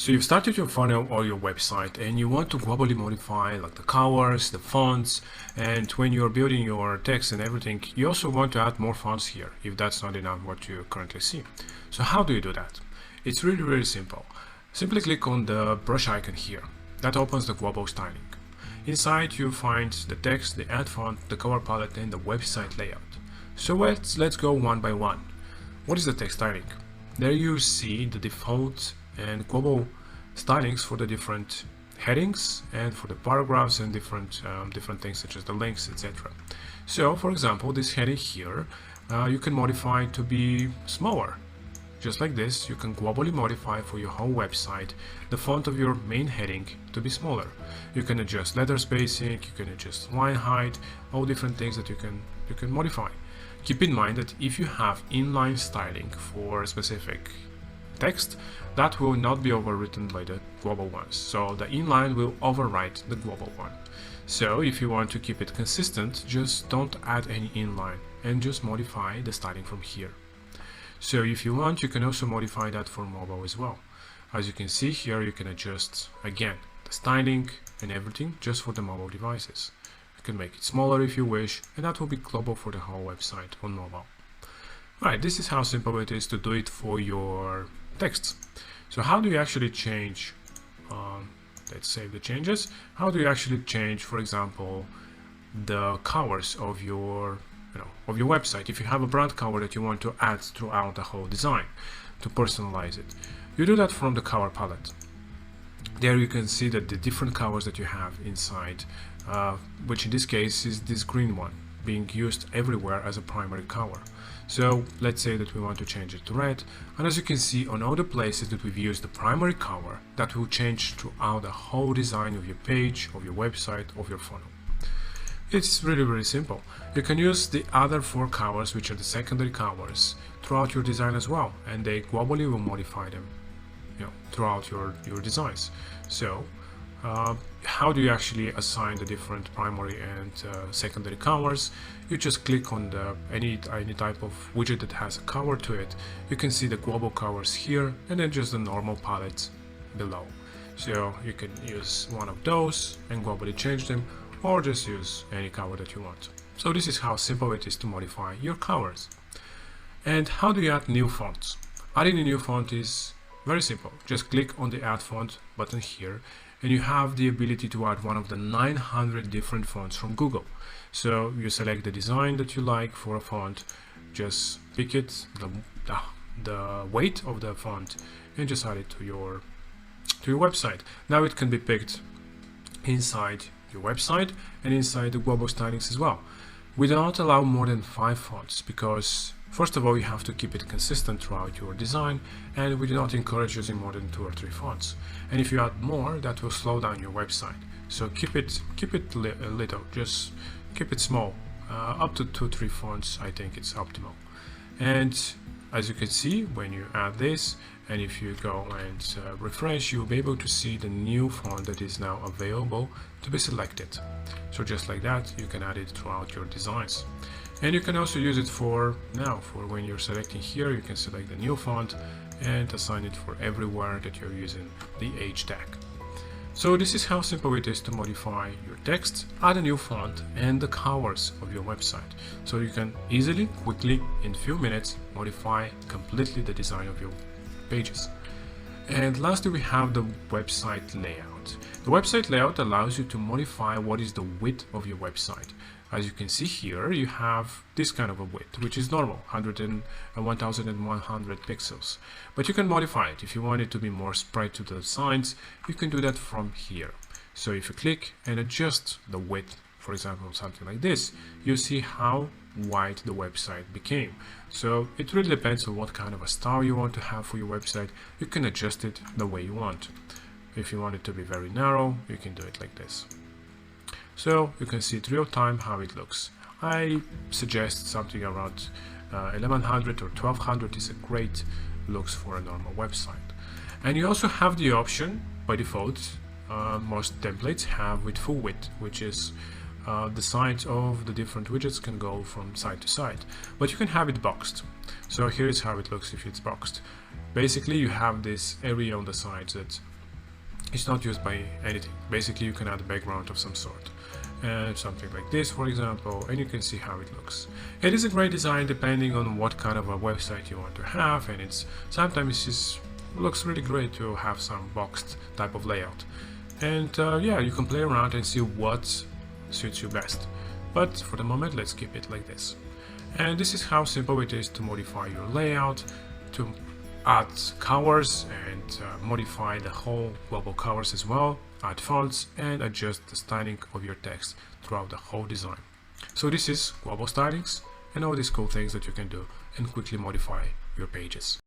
So you've started your funnel or your website and you want to globally modify like the colors, the fonts, and when you're building your text and everything, you also want to add more fonts here if that's not enough what you currently see. So how do you do that? It's really simple. Simply click on the brush icon here. That opens the global styling. Inside you find the text, the add font, the color palette, and the website layout. So let's go one by one. What is the text styling? There you see the default and global stylings for the different headings and for the paragraphs and different things such as the links, etc. So for example, this heading here you can modify to be smaller. Just like this, you can globally modify for your whole website the font of your main heading to be smaller. You can adjust letter spacing, you can adjust line height, all different things that you can modify. Keep in mind that if you have inline styling for a specific text, that will not be overwritten by the global ones. So the inline will overwrite the global one. So if you want to keep it consistent, just don't add any inline and just modify the styling from here. So if you want, you can also modify that for mobile as well. As you can see here, you can adjust again the styling and everything just for the mobile devices. You can make it smaller if you wish, and that will be global for the whole website on mobile. Right, this is how simple it is to do it for your text. So how do you actually change, let's save the changes, how do you actually change, for example, the colors of your website? If you have a brand color that you want to add throughout the whole design to personalize it, you do that from the color palette. There you can see that the different colors that you have inside, which in this case is this green one being used everywhere as a primary color. So let's say that we want to change it to red, and as you can see on all the places that we've used the primary color, that will change throughout the whole design of your page, of your website, of your funnel. It's really simple. You can use the other 4 colors, which are the secondary colors, throughout your design as well, and they globally will modify them throughout your designs. So how do you actually assign the different primary and secondary colors? You just click on any type of widget that has a color to it. You can see the global colors here, and then just the normal palettes below. So you can use one of those and globally change them, or just use any color that you want. So this is how simple it is to modify your colors. And how do you add new fonts? Adding a new font is very simple. Just click on the add font button here, and you have the ability to add one of the 900 different fonts from Google. So you select the design that you like for a font, just pick it, the weight of the font, and just add it to your website. Now it can be picked inside your website and inside the global stylings as well. We do not allow more than 5 fonts because first of all, you have to keep it consistent throughout your design, and we do not encourage using more than 2 or 3 fonts. And if you add more, that will slow down your website. So keep it little, just keep it small. Up to 2-3 fonts, I think it's optimal. And as you can see, when you add this, and if you go and refresh, you'll be able to see the new font that is now available to be selected. So just like that, you can add it throughout your designs. And you can also use it for when you're selecting here, you can select the new font and assign it for everywhere that you're using the H tag. So this is how simple it is to modify your text, add a new font, and the colors of your website. So you can easily, quickly, in a few minutes, modify completely the design of your pages. And lastly, we have the website layout. The website layout allows you to modify what is the width of your website. As you can see here, you have this kind of a width, which is normal, 1100 pixels. But you can modify it. If you want it to be more spread to the sides, you can do that from here. So if you click and adjust the width, for example, something like this, you see how wide the website became. So it really depends on what kind of a style you want to have for your website. You can adjust it the way you want. If you want it to be very narrow, you can do it like this. So you can see it real time how it looks. I suggest something around 1100 or 1200 is a great looks for a normal website. And you also have the option by default, most templates have with full width, which is the sides of the different widgets can go from side to side, but you can have it boxed. So here is how it looks if it's boxed. Basically, you have this area on the sides that is not used by anything. Basically, you can add a background of some sort, and something like this, for example, and you can see how it looks. It is a great design depending on what kind of a website you want to have, and it's sometimes it just looks really great to have some boxed type of layout. And yeah, you can play around and see what suits you best. But for the moment, let's keep it like this. And this is how simple it is to modify your layout, to add covers and modify the whole global covers as well, add fonts and adjust the styling of your text throughout the whole design. So this is global stylings and all these cool things that you can do and quickly modify your pages.